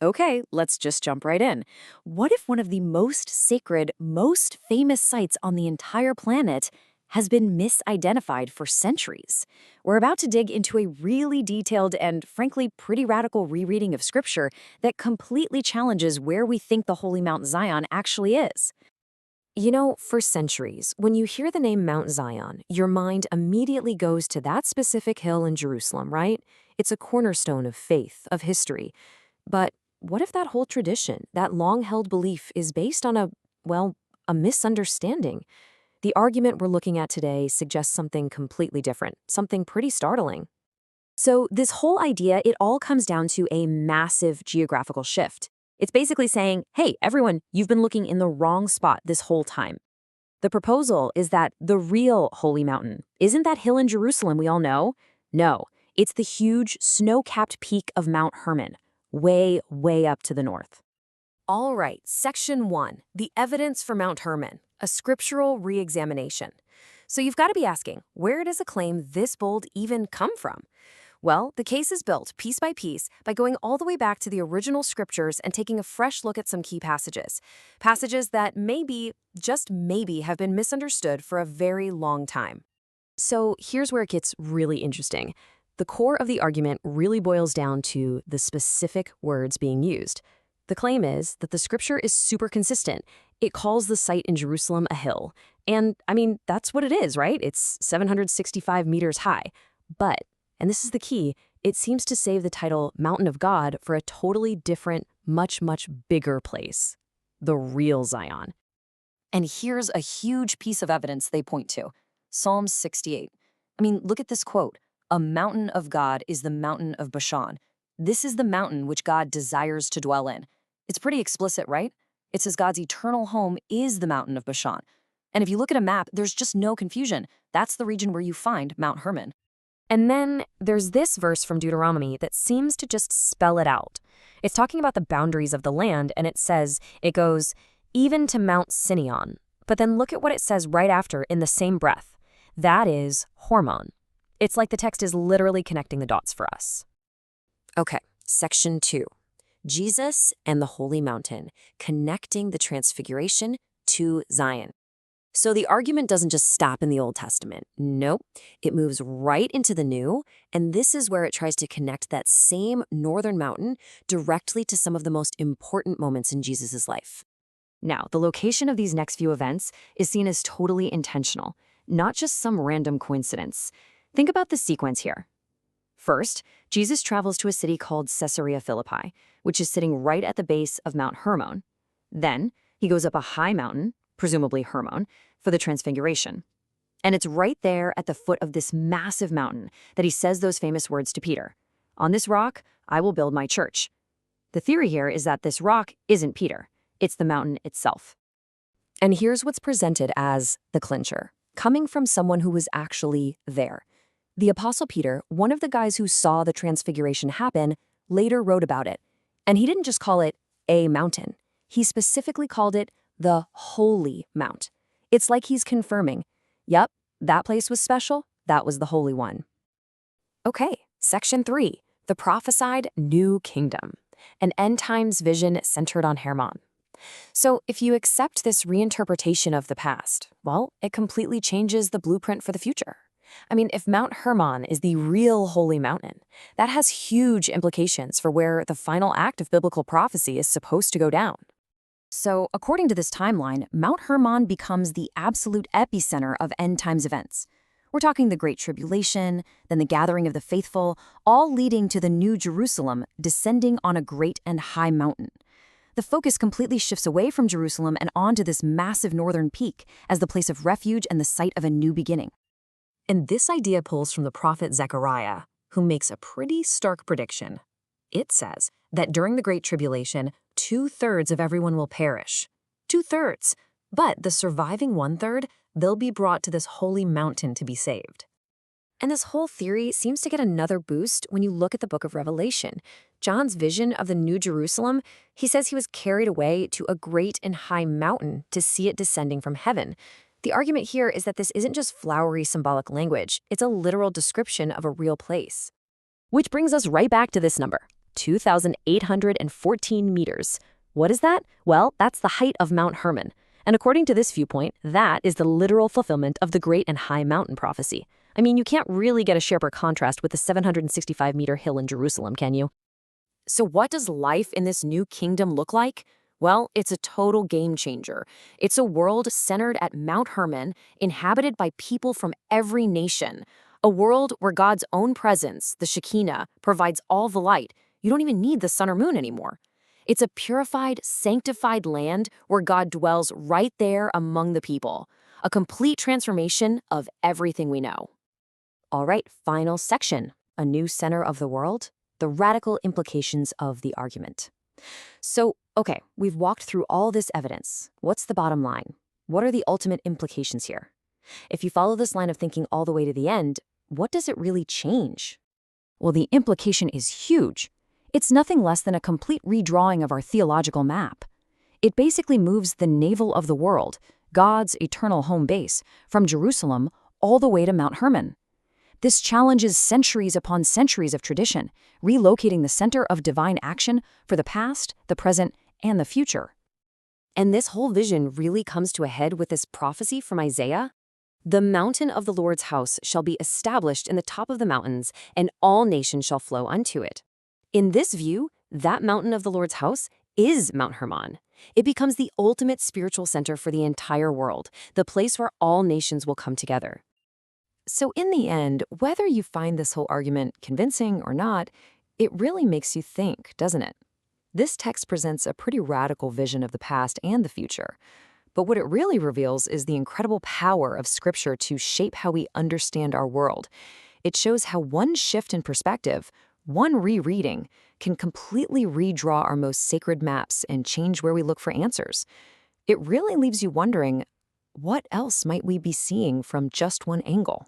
Okay, let's just jump right in. What if one of the most sacred, most famous sites on the entire planet has been misidentified for centuries? We're about to dig into a really detailed and, frankly, pretty radical rereading of Scripture that completely challenges where we think the Holy Mount Zion actually is. You know, for centuries, when you hear the name Mount Zion, your mind immediately goes to that specific hill in Jerusalem, right? It's a cornerstone of faith, of history. But what if that whole tradition, that long held belief, is based on well, a misunderstanding? The argument we're looking at today suggests something completely different, something pretty startling. So, this whole idea, it all comes down to a massive geographical shift. It's basically saying, hey, everyone, you've been looking in the wrong spot this whole time. The proposal is that the real Holy Mountain isn't that hill in Jerusalem we all know. No, it's the huge snow-capped peak of Mount Hermon, way, way up to the north. All right, Section 1, the evidence for Mount Hermon, a scriptural re-examination. So you've got to be asking, where does a claim this bold even come from? Well, the case is built piece by piece by going all the way back to the original scriptures and taking a fresh look at some key passages. Passages that maybe, just maybe, have been misunderstood for a very long time. So here's where it gets really interesting. The core of the argument really boils down to the specific words being used. The claim is that the scripture is super consistent. It calls the site in Jerusalem a hill. And, I mean, that's what it is, right? It's 765 meters high. But, and this is the key, it seems to save the title Mountain of God for a totally different, much, much bigger place. The real Zion. And here's a huge piece of evidence they point to. Psalm 68. I mean, look at this quote. A mountain of God is the mountain of Bashan. This is the mountain which God desires to dwell in. It's pretty explicit, right? It says God's eternal home is the mountain of Bashan. And if you look at a map, there's just no confusion. That's the region where you find Mount Hermon. And then there's this verse from Deuteronomy that seems to just spell it out. It's talking about the boundaries of the land, and it goes, even to Mount Sineon. But then look at what it says right after in the same breath. That is Hormon. It's like the text is literally connecting the dots for us. Okay, Section 2. Jesus and the Holy Mountain, connecting the Transfiguration to Zion. So the argument doesn't just stop in the Old Testament. Nope, it moves right into the New, and this is where it tries to connect that same northern mountain directly to some of the most important moments in Jesus' life. Now, the location of these next few events is seen as totally intentional, not just some random coincidence. Think about the sequence here. First, Jesus travels to a city called Caesarea Philippi, which is sitting right at the base of Mount Hermon. Then, he goes up a high mountain, presumably Hermon, for the Transfiguration. And it's right there at the foot of this massive mountain that he says those famous words to Peter. On this rock, I will build my church. The theory here is that this rock isn't Peter. It's the mountain itself. And here's what's presented as the clincher, coming from someone who was actually there. The Apostle Peter, one of the guys who saw the Transfiguration happen, later wrote about it. And he didn't just call it a mountain. He specifically called it the Holy Mount. It's like he's confirming, yep, that place was special, that was the Holy One. Okay, Section 3, the prophesied new kingdom, an end times vision centered on Hermon. So if you accept this reinterpretation of the past, well, it completely changes the blueprint for the future. I mean, if Mount Hermon is the real holy mountain, that has huge implications for where the final act of biblical prophecy is supposed to go down. So, according to this timeline, Mount Hermon becomes the absolute epicenter of end times events. We're talking the Great Tribulation, then the gathering of the faithful, all leading to the New Jerusalem descending on a great and high mountain. The focus completely shifts away from Jerusalem and onto this massive northern peak as the place of refuge and the site of a new beginning. And this idea pulls from the prophet Zechariah, who makes a pretty stark prediction. It says that during the Great Tribulation, 2/3 of everyone will perish. 2/3. But the surviving 1/3, they'll be brought to this holy mountain to be saved. And this whole theory seems to get another boost when you look at the book of Revelation. John's vision of the New Jerusalem, he says he was carried away to a great and high mountain to see it descending from heaven. The argument here is that this isn't just flowery symbolic language, it's a literal description of a real place. Which brings us right back to this number, 2,814 meters. What is that? Well, that's the height of Mount Hermon. And according to this viewpoint, that is the literal fulfillment of the Great and High Mountain prophecy. I mean, you can't really get a sharper contrast with the 765-meter hill in Jerusalem, can you? So what does life in this new kingdom look like? Well, it's a total game changer. It's a world centered at Mount Hermon, inhabited by people from every nation. A world where God's own presence, the Shekinah, provides all the light. You don't even need the sun or moon anymore. It's a purified, sanctified land where God dwells right there among the people. A complete transformation of everything we know. All right, final section. A new center of the world. The radical implications of the argument. So, okay, we've walked through all this evidence. What's the bottom line? What are the ultimate implications here? If you follow this line of thinking all the way to the end, what does it really change? Well, the implication is huge. It's nothing less than a complete redrawing of our theological map. It basically moves the navel of the world, God's eternal home base, from Jerusalem all the way to Mount Hermon. This challenges centuries upon centuries of tradition, relocating the center of divine action for the past, the present, and the future. And this whole vision really comes to a head with this prophecy from Isaiah. The mountain of the Lord's house shall be established in the top of the mountains, and all nations shall flow unto it. In this view, that mountain of the Lord's house is Mount Hermon. It becomes the ultimate spiritual center for the entire world, the place where all nations will come together. So in the end, whether you find this whole argument convincing or not, it really makes you think, doesn't it? This text presents a pretty radical vision of the past and the future. But what it really reveals is the incredible power of Scripture to shape how we understand our world. It shows how one shift in perspective, one rereading, can completely redraw our most sacred maps and change where we look for answers. It really leaves you wondering, what else might we be seeing from just one angle?